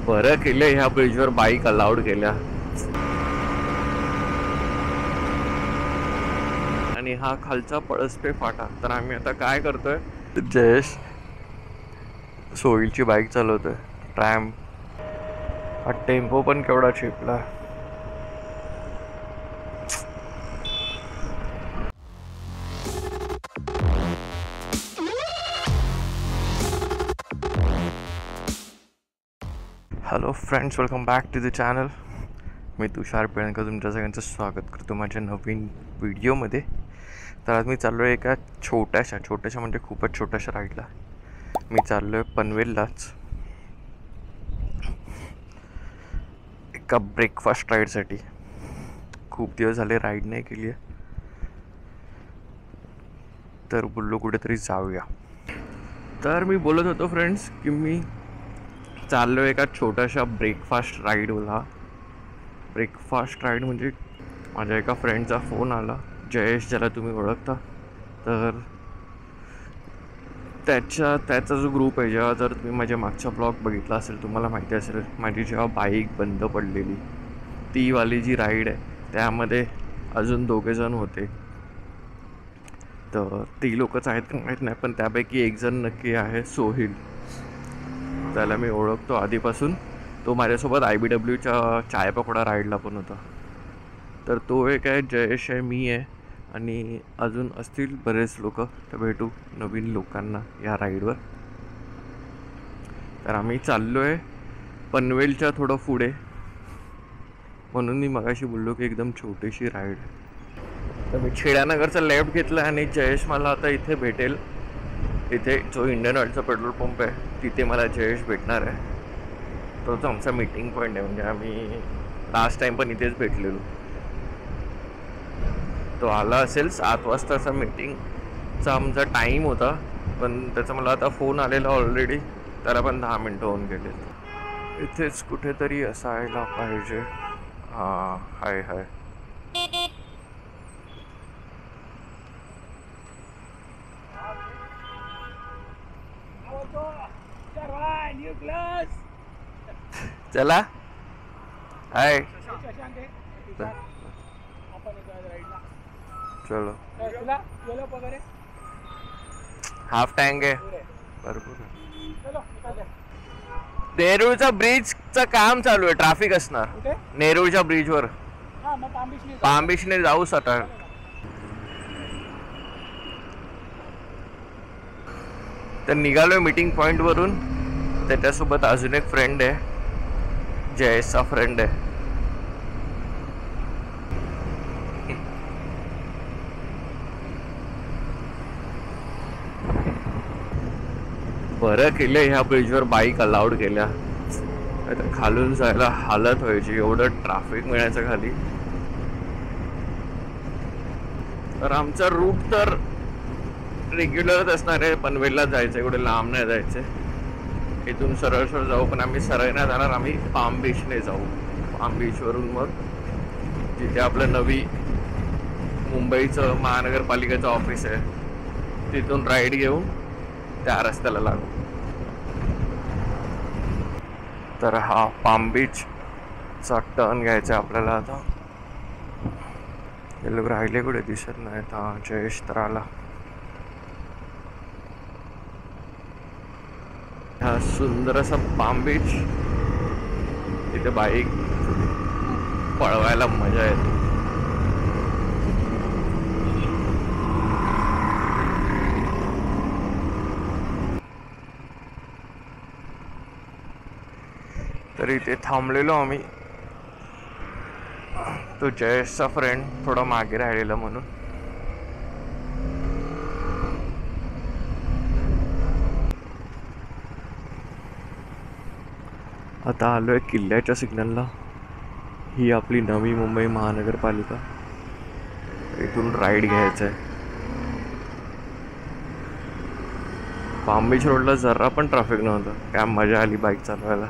बरं केलं ह्या ब्रिजवर बाईक अलाउड केल्या. आणि हा खालचा पळसपे फाटा. तर आम्ही आता काय करतोय, जयेश सोईलची बाईक चालवतोय, ट्रॅम. हा टेम्पो पण केवढा चिपला. Hello friends, welcome back to the channel. मी तुषार पेळणकर तुमच्या सगळ्यांचं स्वागत करतो माझ्या नवीन व्हिडिओमध्ये. तर आज मी चाललो आहे एका छोट्याशा म्हणजे खूपच छोट्याशा राईडला. मी चाललो आहे पनवेललाच एका ब्रेकफास्ट राईडसाठी. खूप दिवस झाले राईड नाही केली आहे, तर बोललो कुठेतरी जाऊया. तर मी बोलत होतो फ्रेंड्स की मी चाललो एका छोट्याशा ब्रेकफास्ट राईडला. ब्रेकफास्ट राईड म्हणजे माझ्या एका फ्रेंडचा फोन आला, जयेश, ज्याला तुम्ही ओळखता. तर त्याचा जो ग्रुप आहे, जेव्हा जर तुम्ही माझ्या मागचा ब्लॉग बघितला असेल तुम्हाला माहिती असेल, माझी जेव्हा बाईक बंद पडलेली ती वाली जी राईड आहे, त्यामध्ये अजून 2 जण होते. तर ती लोकच आहेत का माहीत नाही, पण त्यापैकी एक जण नक्की आहे, सोहिल. त्याला मी ओळखतो आधीपासून. तो माझ्यासोबत IBWच्या चाय पकोडा राईडला पण होता. तर तो एक आहे, जयेश आहे, मी आहे आणि अजून असतील बरेच लोक. तर भेटू नवीन लोकांना या राईडवर. तर आम्ही चाललो आहे पनवेलच्या थोडं पुढे, म्हणून मी मगाशी बोललो की एकदम छोटीशी राईड. तर मी खेड्यानगरचा लेफ्ट घेतला आणि जयेश मला आता इथे भेटेल. इथे जो इंडियन ऑइलचा पेट्रोल पंप आहे तिथे मला जयेश भेटणार आहे. तोच आमचा मीटिंग पॉईंट आहे. म्हणजे आम्ही लास्ट टाईम पण इथेच भेटलेलो. तो आला असेल 7 वाजताचा मीटिंगचा आमचा टाईम होता, पण त्याचा मला आता फोन आलेला ऑलरेडी. त्याला पण 10 मिनटं होऊन गेले. इथेच कुठेतरी असायला पाहिजे. हां, हाय हाय. चला, हाय. चलो, हाफ टँक आहे भरपूर. नेरूळच्या ब्रिजचं काम चालू आहे, ट्रॅफिक असणार नेरूळच्या ब्रिजवर. पामबीचने जाऊ सटाळ. तर निघालोय मीटिंग पॉईंट वरून. त्याच्यासोबत अजून एक फ्रेंड आहे, जयेशचा फ्रेंड आहे. बरं केलं ह्या ब्रिजवर बाईक अलाउड केल्या. आता खालून जायला हालत व्हायची, एवढं ट्रॅफिक मिळायचं खाली. तर आमचा रूट तर रेग्युलरच असणार आहे, पनवेलला जायचं, एवढे लांब नाही जायचं. इथून सरळ जाऊ, पण आम्ही सरळ नाही जाणार, आम्ही पाम बीचने जाऊ. पाम बीचवरून मग जिथे आपलं नवी मुंबईचं महानगरपालिकेचं ऑफिस आहे तिथून राईड घेऊन त्या रस्त्याला लागू. तर हा पाम बीचचा टर्न घ्यायचा आपल्याला आता. हे लोक राहिले कुठे दिसत नाही. हा जयेश तर आला. हा सुंदर असा पाम बीच, तिथे बाईक पळवायला मजा येते. तर इथे थांबलेलो आम्ही. तो जयेशचा फ्रेंड थोडा मागे राहिलेला म्हणून. आता आलोय किल्ल्याच्या सिग्नलला. ही आपली नवी मुंबई महानगरपालिका. इथून राईड घ्यायचं आहे. पाम बीच रोडला जरा पण ट्रॅफिक नव्हतं, काय मजा आली बाईक चालवायला.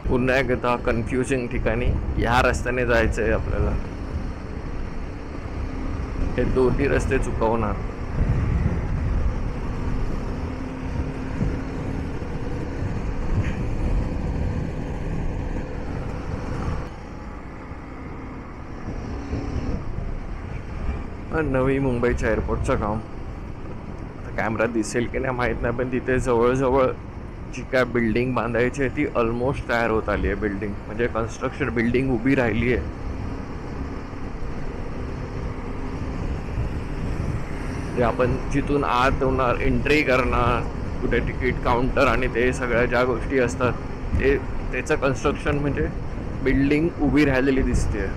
पुन्हा एकदा कन्फ्युजिंग ठिकाणी या रस्त्याने जायचं आहे आपल्याला. हे दोन्ही रस्ते चुकवणार. नवी मुंबईच्या एअरपोर्टचं काम. कॅमेरा दिसेल की नाही माहीत नाही, पण तिथे जवळजवळ जी काय बिल्डिंग बांधायची आहे ती ऑलमोस्ट तयार होत आली आहे. बिल्डिंग म्हणजे कन्स्ट्रक्शन बिल्डिंग उभी राहिली आहे. जे आपण जिथून आत होणार, एंट्री करणार, कुठे तिकीट काउंटर आणि ते सगळ्या ज्या गोष्टी असतात ते त्याचं कन्स्ट्रक्शन म्हणजे बिल्डिंग उभी राहिलेली दिसते.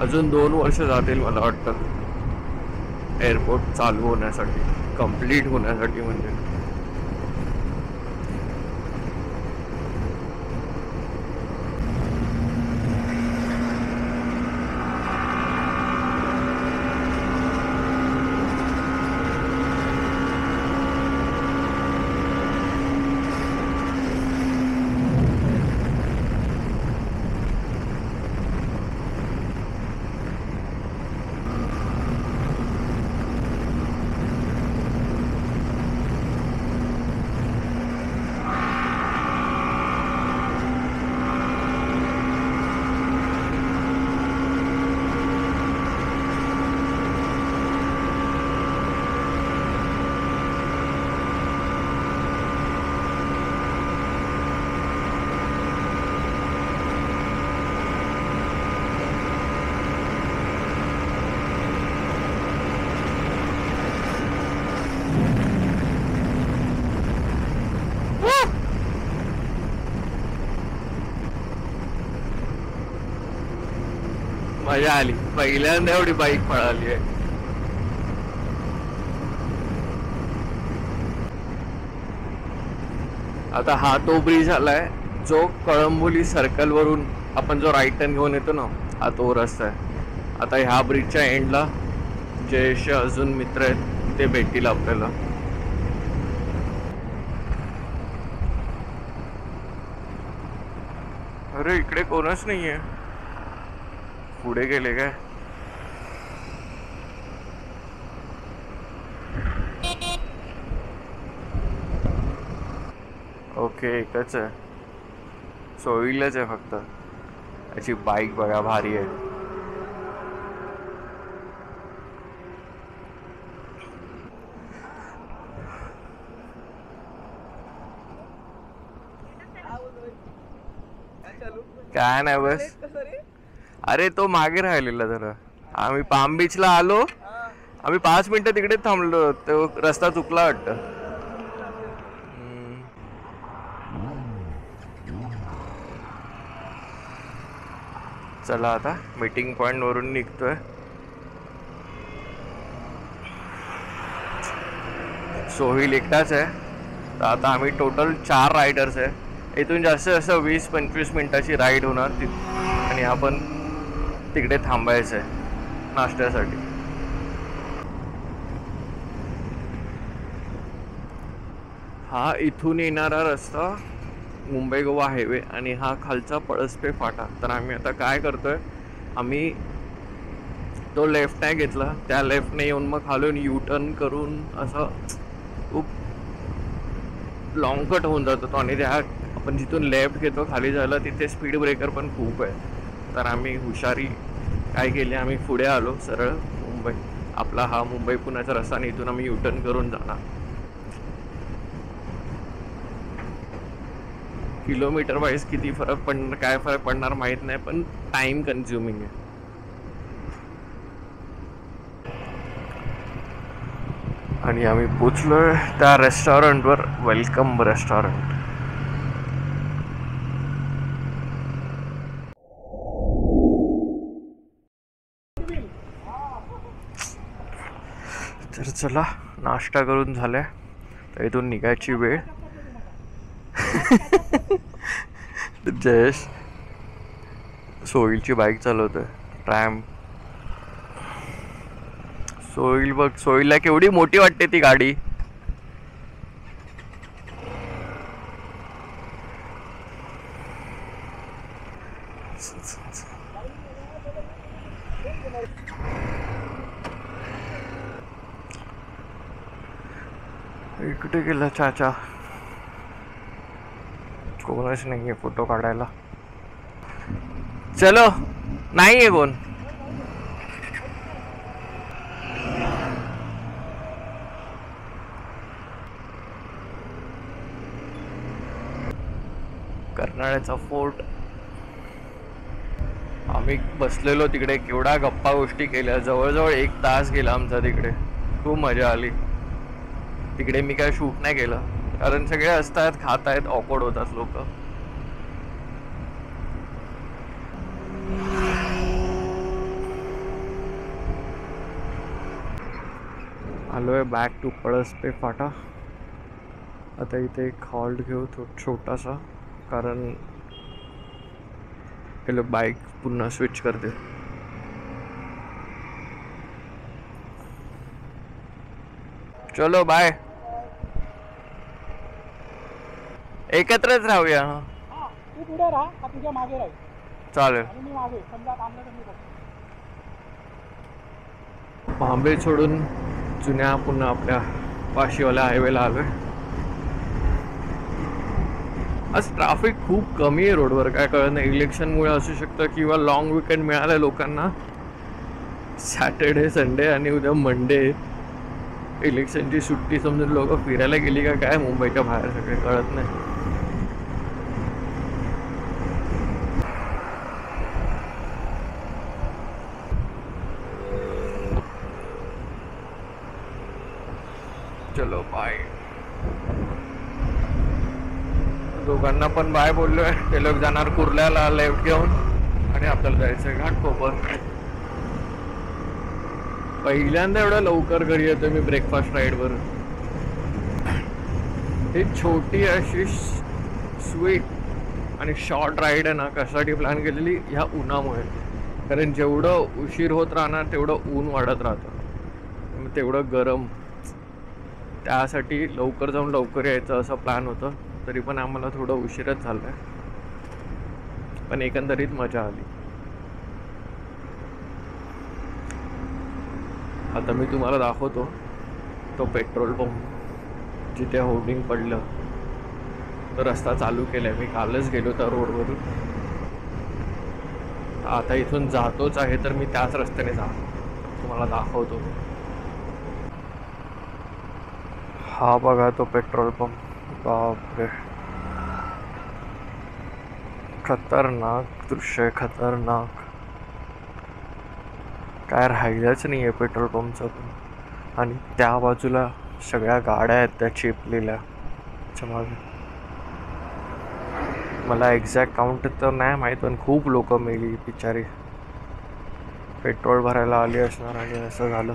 अजून 2 वर्ष जातील मला वाटतं एअरपोर्ट चालू होण्यासाठी, कंप्लीट होण्यासाठी. म्हणजे मजा आली. पहिल्यांदा एवढी बाईक पळाली आहे. आता हा तो ब्रिज आलाय जो कळंबोली सर्कल वरून आपण जो राईट टर्न घेऊन येतो ना, हा तो रस्ता आहे. आता ह्या ब्रिजच्या एंडला जे अजून मित्र आहेत ते भेटतील आपल्याला. अरे इकडे कोणच नाहीये. पुढे गेले काय? ओके, एकच आहे. सोयीलच आहे फक्त. याची बाईक बघा, भारी आहे. काय नाही बस. अरे तो मागे राहिलेला जरा. आम्ही पाम बीचला आलो, आम्ही 5 मिनिटं तिकडे थांबलो, तो रस्ता चुकला वाटतं. चला आता मीटिंग पॉइंट वरून निघतोय. सोहिल एकटाच आहे. तर आता आम्ही टोटल 4 रायडर्स आहे. इथून जास्तीत जास्त 20-25 मिनिटाची राईड होणार आणि आपण तिकडे थांबायचं आहे नाश्त्यासाठी. हा इथून येणारा रस्ता मुंबई गोवा हायवे आणि हा खालचा पळसपे फाटा. तर आम्ही आता काय करतोय, आम्ही तो लेफ्ट नाही घेतला, त्या लेफ्टने येऊन मग खालून यू टर्न करून असं खूप लॉंग कट होऊन जातो तो. आणि त्या आपण जिथून लेफ्ट घेतो खाली जायला तिथे स्पीड ब्रेकर पण खूप आहे. तर आम्ही हुशारी काय केली, आम्ही पुढे आलो सरळ मुंबई, आपला हा मुंबई पुण्याचा रस्ता, आणि इथून आम्ही यू टर्न करून जाणार. किलोमीटर वाईज किती फरक पडणार, काय फरक पडणार माहीत नाही, पण टाइम कन्झ्युमिंग आहे. आणि आम्ही पोचलोय त्या रेस्टॉरंटवर, वेलकम रेस्टॉरंट. तर चला, नाश्ता करून झालाय, तर इथून निघायची वेळ. जयेश सोहिलची बाईक चालवतोय, ट्रॅम. सोहिल बघ, सोहिलला केवढी मोठी वाटते ती गाडी. इकडे गेला चाचा, कोणच नाहीये फोटो काढायला. चलो नाही आहे कोण. कर्नाळ्याचा फोर्ट. आम्ही बसलेलो तिकडे, केवढा गप्पा गोष्टी केल्या, जवळजवळ 1 तास गेला आमचा तिकडे. खूप मजा आली तिकडे. मी काय शूट नाही केलं कारण सगळे असतात, खात आहेत, ऑकवर्ड होतात लोक. आलोय बॅक टू पळसपे फाटा. आता इथे एक हॉल्ट घेऊ छोटासा, कारण हे लोक बाईक पुन्हा स्विच करते. चलो बाय. एकत्रच राहूया. तू पुढे राहा का तुझ्या मागे राहील. चालेल. मी मागे समजा थांबलं तर मी बघतो. भांबे सोडून जुन्या पुन्हा आपल्या वाशीवाल्या हायवेला आलोय. आज ट्रॅफिक खूप कमी आहे रोडवर, काय कळत नाही. इलेक्शनमुळे असू शकतं किंवा लॉंग विकेंड मिळालं लोकांना. सॅटर्डे संडे आणि उद्या मंडे, इलेक्शनची सुट्टी समजून लोक फिरायला गेली का काय मुंबईच्या बाहेर, सगळे कळत नाही. चलो बाय. दोघांना पण बाय बोललोय. ते लोक जाणार कुर्ल्याला लेफ्ट घेऊन आणि आपल्याला जायचंय घाटकोपर. पहिल्यांदा एवढं लवकर घरी येतोय मी ब्रेकफास्ट राईडवर. ही छोटी अशी स्वीट आणि शॉर्ट राईड आहे ना, कशासाठी प्लॅन केलेली, ह्या उन्हामुळे. कारण जेवढं उशीर होत राहणार तेवढं ऊन वाढत राहतं, तेवढं गरम. त्यासाठी लवकर जाऊन लवकर यायचं असं प्लॅन होतं. तरी पण आम्हाला थोडं उशीरच झालं आहे, पण एकंदरीत मजा आली. आता मी तुम्हाला दाखवतो तो पेट्रोल पंप जिथे होर्डिंग पडलं. तो रस्ता चालू केलाय, मी कालच गेलो त्या रोडवरून. आता इथून जातोच आहे, तर मी त्याच रस्त्याने तुम्हाला दाखवतो. हा बघा तो पेट्रोल पंप. बापरे, खतरनाक दृश्य, खतरनाक. काय राहिलंच नाही आहे पेट्रोल पंपचं पण. आणि त्या बाजूला सगळ्या गाड्या आहेत त्या चिपलेल्या मागे. मला एक्झॅक्ट काउंट तर नाही माहीत, पण खूप लोक मेली बिचारी. पेट्रोल भरायला आली असणार आणि असं झालं.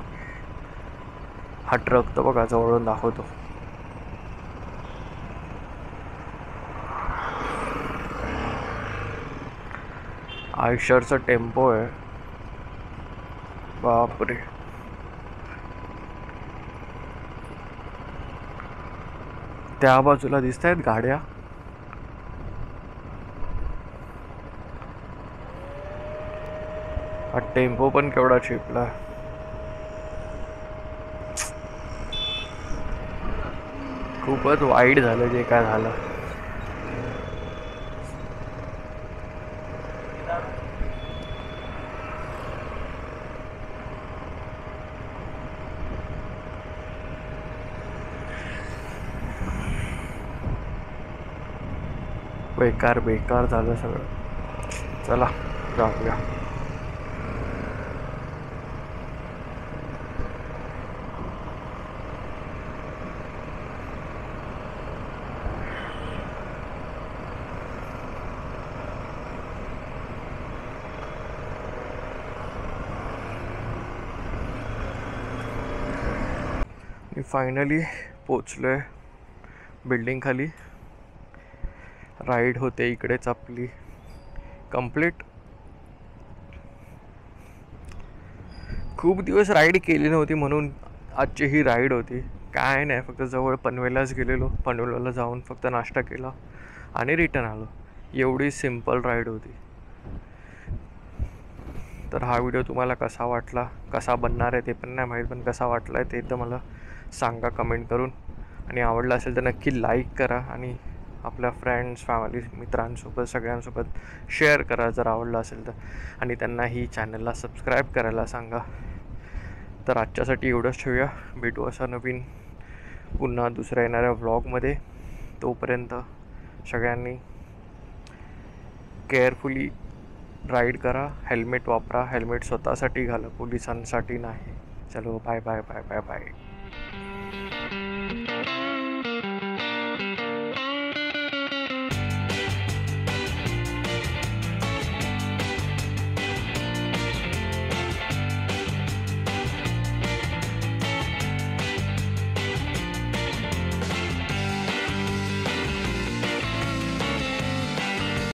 हा ट्रक तर बघा, जवळून दाखवतो. आयशरचा टेम्पो आहे. बापरे, त्या बाजूला दिसत आहेत गाड्या. हा टेम्पो पण केवढा चिपला. खूपच वाईट झालं जे काय झालं. बेकार बेकार झालं सगळं. चला जाऊया. मी फायनली पोचलोय बिल्डिंग खाली. राईड होते इकडेच आपली कंप्लीट. खूप दिवस राईड केली नव्हती म्हणून आजची ही राईड होती. काय नाही, फक्त जवळ पनवेललाच गेलेलो. पनवेलला जाऊन फक्त नाश्ता केला आणि रिटर्न आलो. एवढी सिम्पल राईड होती. तर हा व्हिडिओ तुम्हाला कसा वाटला, कसा बनणार आहे ते पण नाही माहीत, पण कसा वाटला आहे ते तर मला सांगा कमेंट करून. आणि आवडला असेल तर नक्की लाईक करा आणि आपल्या फ्रेंड्स, फॅमिली, मित्रांसोबत सगळ्यांसोबत शेअर करा जर आवडलं असेल तर, आणि त्यांनाही चॅनलला सबस्क्राईब करायला सांगा. तर आजच्यासाठी एवढंच ठेवूया. भेटू असा नवीन पुन्हा दुसऱ्या येणाऱ्या व्लॉगमध्ये. तोपर्यंत सगळ्यांनी केअरफुली राईड करा, हेल्मेट वापरा. हेल्मेट स्वतःसाठी घाला, पोलिसांसाठी नाही. चलो bye bye bye bye bye.